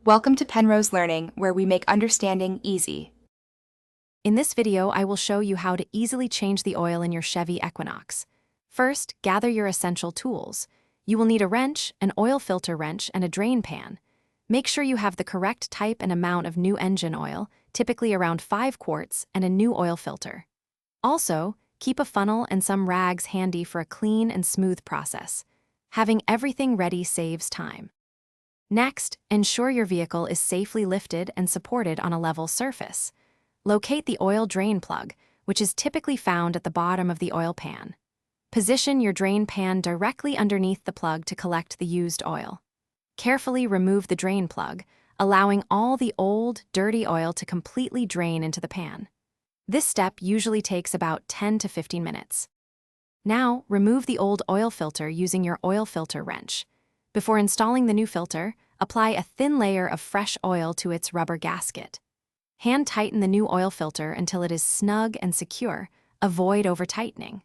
Welcome to Penrose Learning, where we make understanding easy. In this video, I will show you how to easily change the oil in your Chevy Equinox. First, gather your essential tools. You will need a wrench, an oil filter wrench, and a drain pan. Make sure you have the correct type and amount of new engine oil, typically around 5 quarts, and a new oil filter. Also, keep a funnel and some rags handy for a clean and smooth process. Having everything ready saves time. Next, ensure your vehicle is safely lifted and supported on a level surface. Locate the oil drain plug, which is typically found at the bottom of the oil pan. Position your drain pan directly underneath the plug to collect the used oil. Carefully remove the drain plug, allowing all the old, dirty oil to completely drain into the pan. This step usually takes about 10 to 15 minutes. Now, remove the old oil filter using your oil filter wrench. Before installing the new filter, apply a thin layer of fresh oil to its rubber gasket. Hand tighten the new oil filter until it is snug and secure. Avoid over-tightening.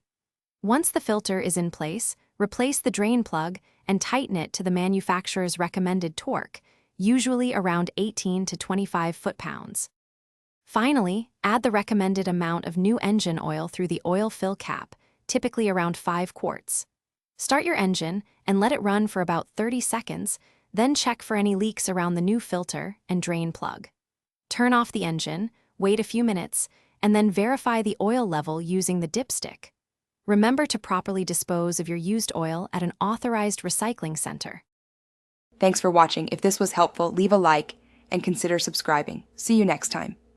Once the filter is in place, replace the drain plug and tighten it to the manufacturer's recommended torque, usually around 18 to 25 foot-pounds. Finally, add the recommended amount of new engine oil through the oil fill cap, typically around 5 quarts. Start your engine and let it run for about 30 seconds, then check for any leaks around the new filter and drain plug. Turn off the engine, wait a few minutes, and then verify the oil level using the dipstick. Remember to properly dispose of your used oil at an authorized recycling center. Thanks for watching. If this was helpful, leave a like and consider subscribing. See you next time.